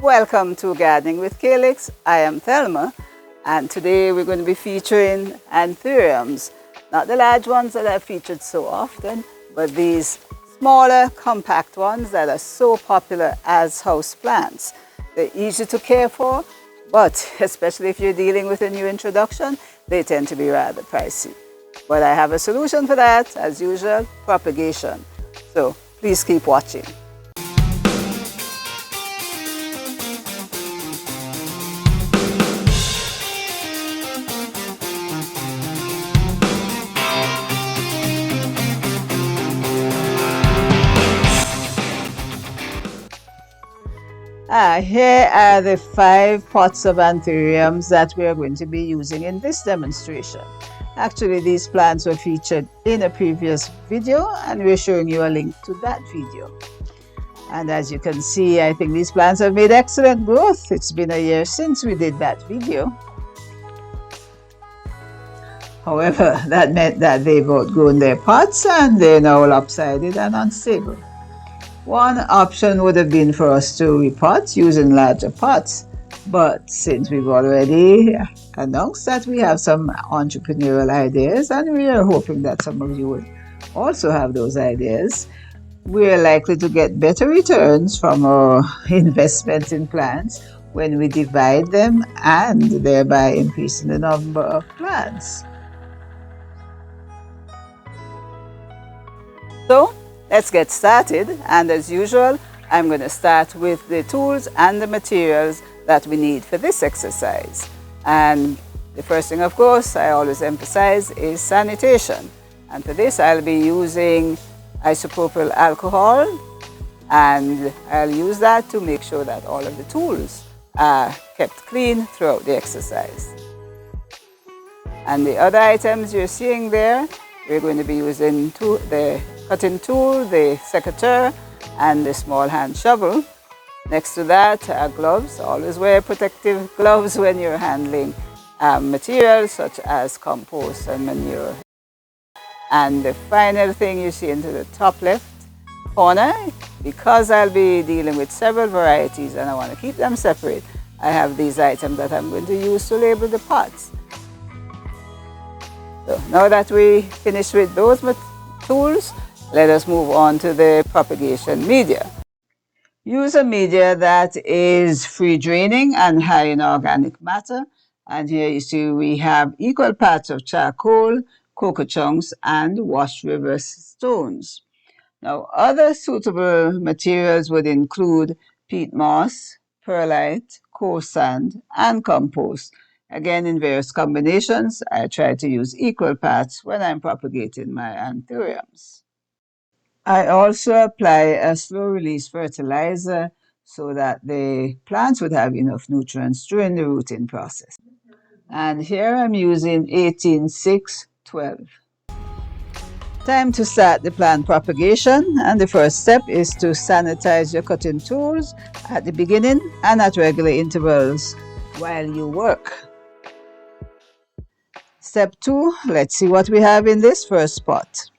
Welcome to Gardening with Calyx. I am Thelma, and today we're going to be featuring Anthuriums. Not the large ones that I've featured so often, but these smaller, compact ones that are so popular as house plants. They're easy to care for, but especially if you're dealing with a new introduction, they tend to be rather pricey. But I have a solution for that, as usual, propagation. So please keep watching. Here are the 5 pots of Anthuriums that we are going to be using in this demonstration. Actually, these plants were featured in a previous video, and we're showing you a link to that video. And as you can see, I think these plants have made excellent growth. It's been a year since we did that video. However, that meant that they've outgrown their pots and they're now lopsided and unstable. One option would have been for us to repot using larger pots, but since we've already announced that we have some entrepreneurial ideas and we are hoping that some of you will also have those ideas, we are likely to get better returns from our investments in plants when we divide them and thereby increasing the number of plants. So let's get started, and as usual, I'm going to start with the tools and the materials that we need for this exercise. And the first thing, of course, I always emphasize is sanitation. And for this, I'll be using isopropyl alcohol, and I'll use that to make sure that all of the tools are kept clean throughout the exercise. And the other items you're seeing there, we're going to be using the cutting tool, the secateur, and the small hand shovel. Next to that are gloves. Always wear protective gloves when you're handling materials such as compost and manure. And the final thing you see into the top left corner, because I'll be dealing with several varieties and I want to keep them separate, I have these items that I'm going to use to label the pots. So now that we finished with those tools, let us move on to the propagation media. Use a media that is free draining and high in organic matter. And here you see we have equal parts of charcoal, cocoa chunks, and washed river stones. Now, other suitable materials would include peat moss, perlite, coarse sand, and compost. Again, in various combinations, I try to use equal parts when I'm propagating my Anthuriums. I also apply a slow-release fertilizer so that the plants would have enough nutrients during the rooting process. And here I'm using 18-6-12. Time to start the plant propagation, and the first step is to sanitize your cutting tools at the beginning and at regular intervals while you work. Step 2, let's see what we have in this first pot.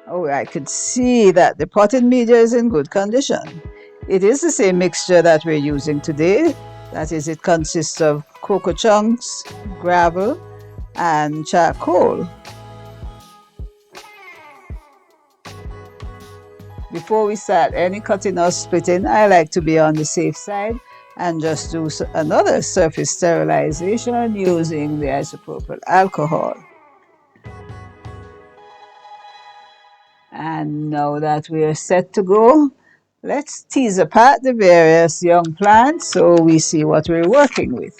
Oh, I could see that the potting media is in good condition. It is the same mixture that we're using today. That is, it consists of cocoa chunks, gravel, and charcoal. Before we start any cutting or splitting, I like to be on the safe side and just do another surface sterilization using the isopropyl alcohol. And now that we are set to go, let's tease apart the various young plants so we see what we're working with.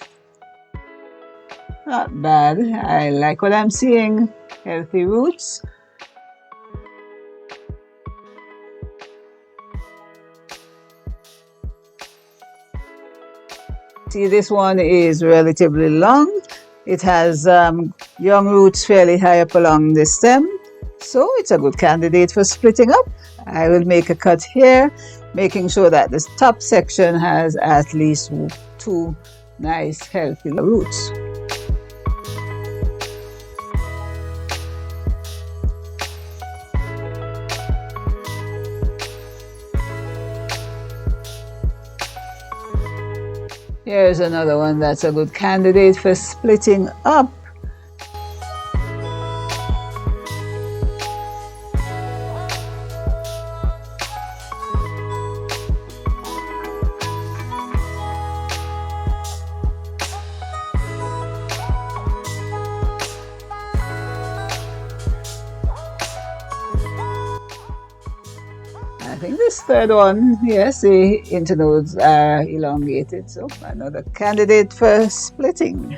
Not bad. I like what I'm seeing. Healthy roots. See, this one is relatively long. It has young roots fairly high up along the stem, so it's a good candidate for splitting up. I will make a cut here, making sure that this top section has at least 2 nice healthy roots. Here's another one that's a good candidate for splitting up. I think this third one, yes, the internodes are elongated, so another candidate for splitting.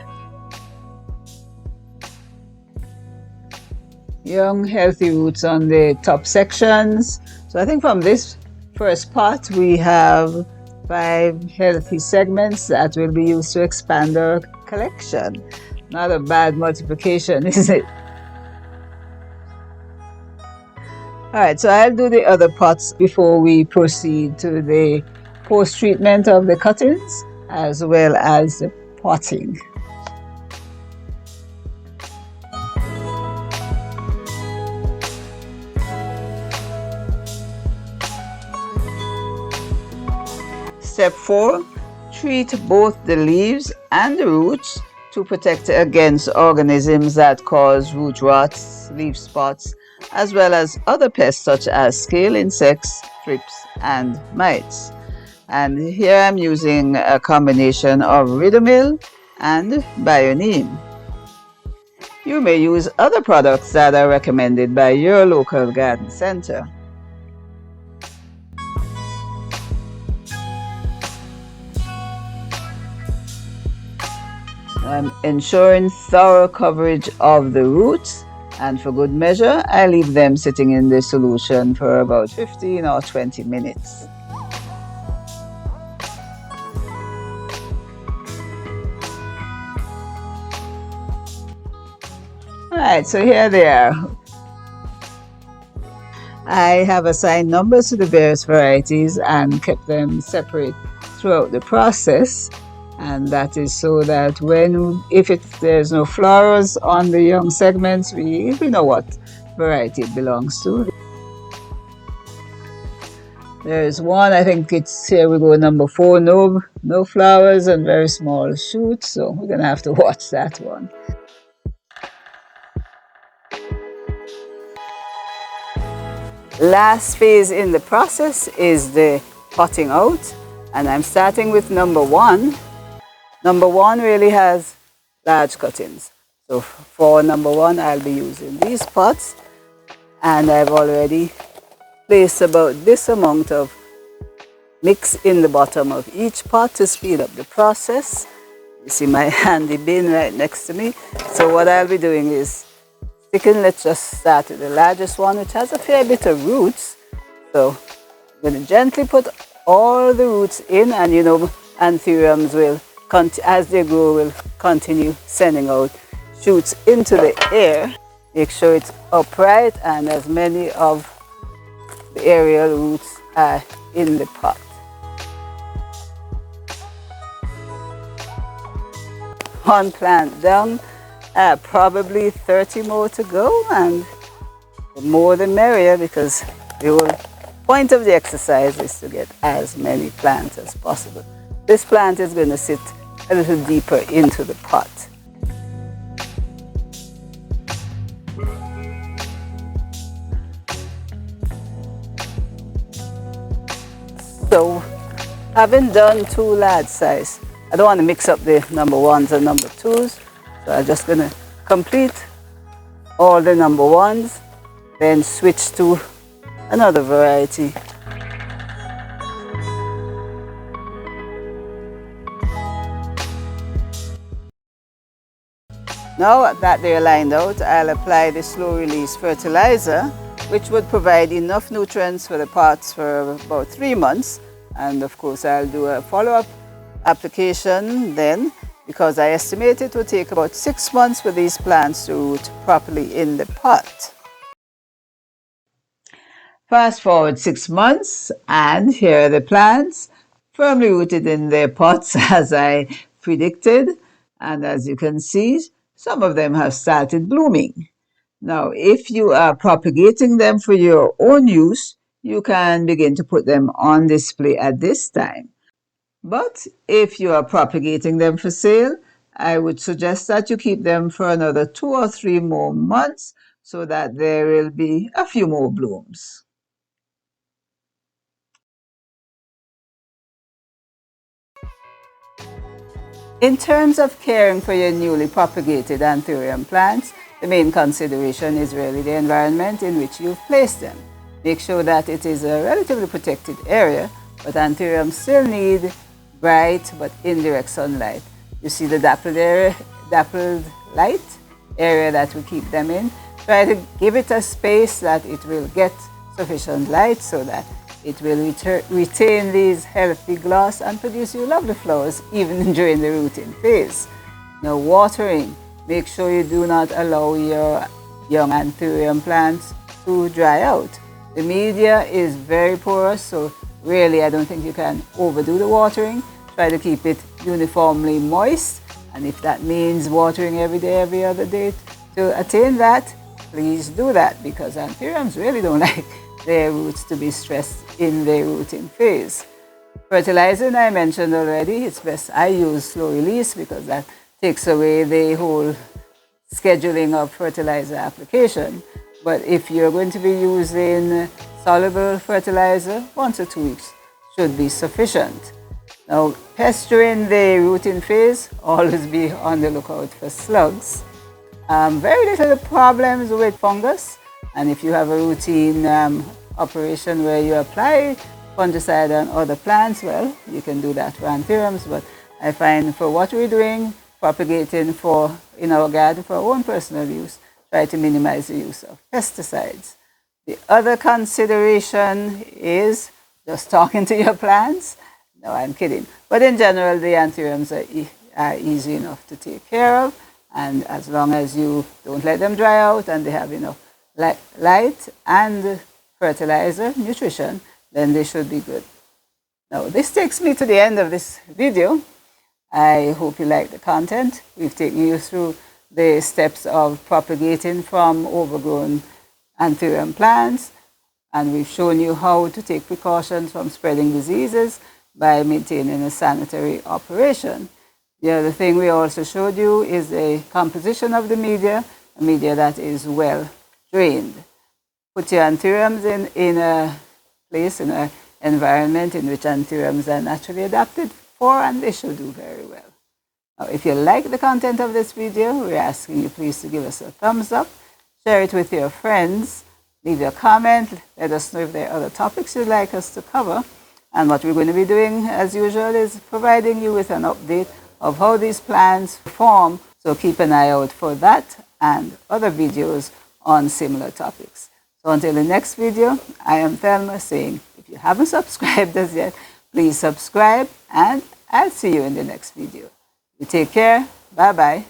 Young, healthy roots on the top sections. So I think from this first part, we have 5 healthy segments that will be used to expand our collection. Not a bad multiplication, is it? All right, so I'll do the other pots before we proceed to the post-treatment of the cuttings as well as the potting. Step 4, treat both the leaves and the roots to protect against organisms that cause root rots, leaf spots, as well as other pests such as scale insects, thrips, and mites. And here I'm using a combination of Ridomil and Bioneem. You may use other products that are recommended by your local garden center. I'm ensuring thorough coverage of the roots, and for good measure, I leave them sitting in the solution for about 15 or 20 minutes. Alright, so here they are. I have assigned numbers to the various varieties and kept them separate throughout the process. And that is so that if there's no flowers on the young segments, we know what variety it belongs to. There's one, I think it's here we go, number 4, no flowers and very small shoots, so we're gonna have to watch that one. Last phase in the process is the potting out, and I'm starting with number 1. Number 1 really has large cuttings. So for number 1, I'll be using these pots, and I've already placed about this amount of mix in the bottom of each pot to speed up the process. You see my handy bin right next to me. So what I'll be doing is sticking, let's just start with the largest one, which has a fair bit of roots. So I'm going to gently put all the roots in, and anthuriums will, as they grow, will continue sending out shoots into the air. Make sure it's upright and as many of the aerial roots are in the pot. One plant down, probably 30 more to go, and the more the merrier, because the whole point of the exercise is to get as many plants as possible. This plant is going to sit a little deeper into the pot. So, having done 2 large size, I don't want to mix up the number 1s and number 2s, so I'm just going to complete all the number 1s, then switch to another variety. Now that they're lined out, I'll apply the slow release fertilizer, which would provide enough nutrients for the pots for about 3 months. And of course, I'll do a follow-up application then, because I estimate it will take about 6 months for these plants to root properly in the pot. Fast forward 6 months, and here are the plants, firmly rooted in their pots as I predicted. And as you can see, some of them have started blooming. Now, if you are propagating them for your own use, you can begin to put them on display at this time. But if you are propagating them for sale, I would suggest that you keep them for another 2 or 3 more months so that there will be a few more blooms. In terms of caring for your newly propagated Anthurium plants, the main consideration is really the environment in which you've placed them. Make sure that it is a relatively protected area, but Anthuriums still need bright but indirect sunlight. You see the dappled light area that we keep them in. Try to give it a space that it will get sufficient light so that it will retain these healthy gloss and produce you lovely flowers even during the rooting phase. Now watering, make sure you do not allow your young Anthurium plants to dry out. The media is very porous, so really I don't think you can overdo the watering. Try to keep it uniformly moist, and if that means watering every day, every other day to attain that, please do that, because Anthuriums really don't like their roots to be stressed in their rooting phase. Fertilizing, I mentioned already, it's best I use slow release because that takes away the whole scheduling of fertilizer application. But if you're going to be using soluble fertilizer, 1 to 2 weeks should be sufficient. Now, pests during the rooting phase, always be on the lookout for slugs. Very little problems with fungus, and if you have a routine operation where you apply fungicide on other plants, well, you can do that for Anthuriums, but I find for what we're doing, propagating in our garden for our own personal use, try to minimize the use of pesticides. The other consideration is just talking to your plants. No, I'm kidding. But in general, the Anthuriums are easy enough to take care of, and as long as you don't let them dry out and they have enough light and fertilizer, nutrition, then they should be good. Now, this takes me to the end of this video. I hope you like the content. We've taken you through the steps of propagating from overgrown Anthurium plants, and we've shown you how to take precautions from spreading diseases by maintaining a sanitary operation. The other thing we also showed you is the composition of the media, a media that is well drained. Put your Anthuriums in a place, in an environment in which Anthuriums are naturally adapted for, and they should do very well. Now, if you like the content of this video, we're asking you please to give us a thumbs up, share it with your friends, leave your comment, let us know if there are other topics you'd like us to cover. And what we're going to be doing, as usual, is providing you with an update of how these plants perform. So keep an eye out for that and other videos on similar topics. So until the next video, I am Thelma saying, if you haven't subscribed as yet, please subscribe, and I'll see you in the next video. You take care. Bye-bye.